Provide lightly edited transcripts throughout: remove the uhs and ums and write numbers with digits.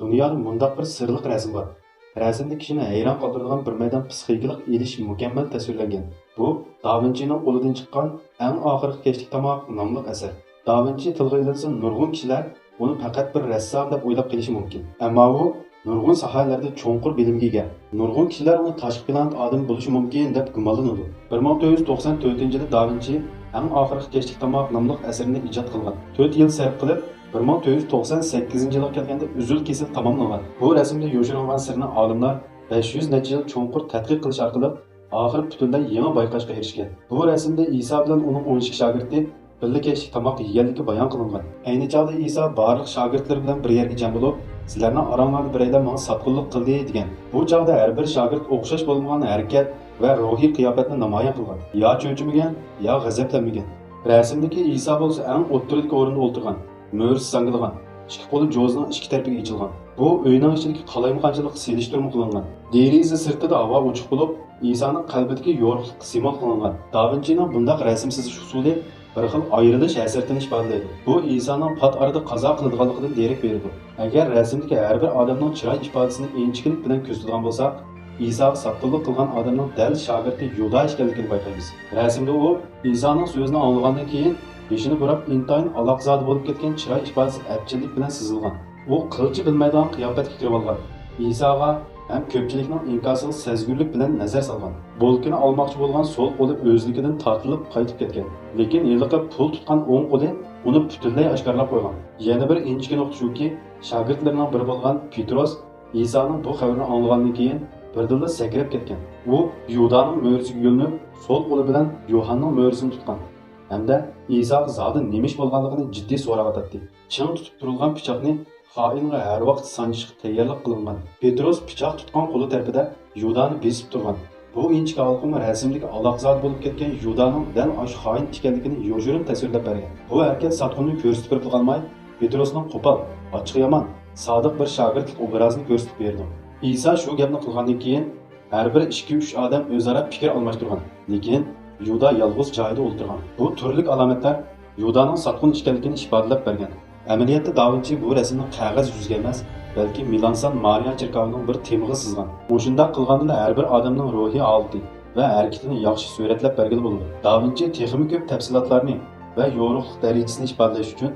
Dunyoda mundaq bir sirliq rasm bor. Rasmda kishini hayron qoldiradigan bir maydon psixikalik elish mukammal tasvirlangan. Bu Da Vinci'ning qo'lidan chiqqan eng oxirgi kechlik tomoq nomli asar. Da Vinci tilga ilinsa nurg'un kishilar uni faqat bir rassom deb o'ylab qilishi mumkin. Ammo u nurg'un sohalarda cho'nqur bilimga ega. Nurg'un kishilar uni tashqi plan odam bo'lishi mumkin deb gumonlanadi. 1994-yilda Da Vinci eng oxirgi kechlik tomoq nomli asarini ijod qilgan. 4 yil sarf qilib 1998-yilga kelganda uzul kesil tamomlangan. Bu rasmda yo'shirilgan sirni olimlar 500 necha yil cho'nqur tadqiq qilish orqali oxir butunlay yangi bayqashga erishgan. Bu rasmda Iso bilan uning 12 shogirdi birga kechlik tomoq yeganligi bayon qilingan. Ayni chog'da Iso barliq shogirdlar bilan bir yerga jam bo'lib, sizlarning oranglarda biraylar menga sotqinlik qildi degan. Bu chog'da har bir shogird o'xshash bo'lmagan harakat va ruhiy qiyofatni namoyon qilgan. Yo cho'chimagan, yo g'azablanmagan. Rasmdagi Iso bo'lsa eng o'ttiridagi o'rinda o'tirgan. Mo'risi sangilgan, ikki qo'li jo'zining ikki tarafiga ichilgan. Bu uyning ichidagi qalaymaqonchilik selishtirma qilingan. Deraza sirtida havo ochiq bo'lib, Isoning qalbidagi yorug'lik simol qilingan. Da Vinci'ning bundaq rasm sizish usuli bir xil ayrilish hasratini ifodalaydi. Bu Isoning pat orada qazo qiladiganligidan derak beradi. Agar rasmdagi har bir odamning chiroy ifodasini inchiqlik bilan ko'rsatgan bo'lsak, Isoga sotqinlik qilgan odamning dal shogirdi Yuda ekanligini bayqaymiz. Rasmda u Isoning so'zini anglagandan keyin beshini burab intayin aloqzod bo'lib ketgan chiroy ifodasi abchillik bilan sizilgan. U qilchi bilmaydigan qiyofatga kirib olgan. Isoga ham ko'pchilikning inkosini sezgurlik bilan nazar solgan. Bolkini olmoqchi bo'lgan so'l qo'li o'zligidan tortilib qaytib ketgan. Lekin yiliqib pul tutgan o'ng qo'li uni butunlay oshkorlab qo'ygan. Yana bir inchki nuqta shuki, shogirdlarining biri bo'lgan Petros Isoning bu xabarni anglagandan keyin birdilla sakrab ketgan. U Yudaning mo'risiga yo'linib, so'l qo'li bilan Yohanning mo'risini tutgan. Hamda Iso zodi nemish bo'lganligini jiddiy so'rayotdi. Ching tutib turilgan pichoqni xoinga har vaqt sanchishga tayyorlik qilingan. Petros pichoq tutgan qo'li tarafida Yudani besib turgan. Bu inchki halqim rasmdagi aloqzod bo'lib ketgan Yudaning dal osh xoin ekanligini yo'shirin tasvirlab bergan. Bu harakat sotqinni ko'rsatib berib qolmay, Petrosning qo'pol, ochiq yomon, sodiq bir shogirdlik obrazini ko'rsatib berdi. Iso shu gapni qilgandan keyin har bir 2-3 odam o'zaro fikr almashtirgan. Lekin Yuda yolg'iz joyida o'tirgan. Bu turli alomatlar Yudaning sotqin ekanligini ifodalab bergan. Amaliyotda Da Vinci bu rasmni qog'oz yuzga emas, balki Milan-San Maria cherkovining bir temig'i sizgan. Shunday qilganda har bir odamning ruhiy holati va harakatini yaxshi suratlab bergan bo'ladi. Da Vinci texnik ko'p tafsilotlarni va yorug'lik darajasini ifodalash uchun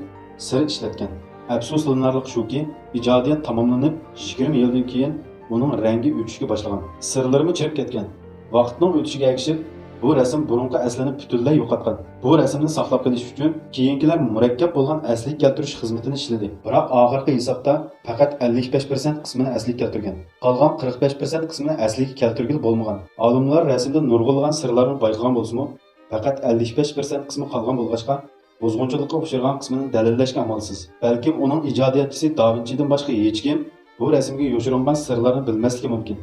sir ishlatgan. Afsuslanarli shuki, ijodiyat tamomlanib 20 yildan keyin uning rangi o'chishga boshlagan. Sirlarimi chirib ketgan. Vaqtning o'tishiga ergishib bu rasm burunqi aslini butunlay yo'qotgan. Bu rasmni saqlab qolish uchun keyingilar murakkab bo'lgan asliga keltirish xizmatini ishladi. Biroq oxirgi hisobda faqat 55% qismini asliga keltirgan. Qolgan 45% qismini asliga keltirgil bo'lmagan. Olimlar rasmda nurg'ulg'an sirlarni bayqagan bo'lsa-mu, faqat 55% qismi qolgan bo'lg'achqa buzg'unchilikqa uchragan qismini dalillashga amalsiz. Balkim uning ijodiyatchisi Da Vinci'dan boshqa hech kim bu rasmga yo'shirilgan sirlarni bilmasligi mumkin.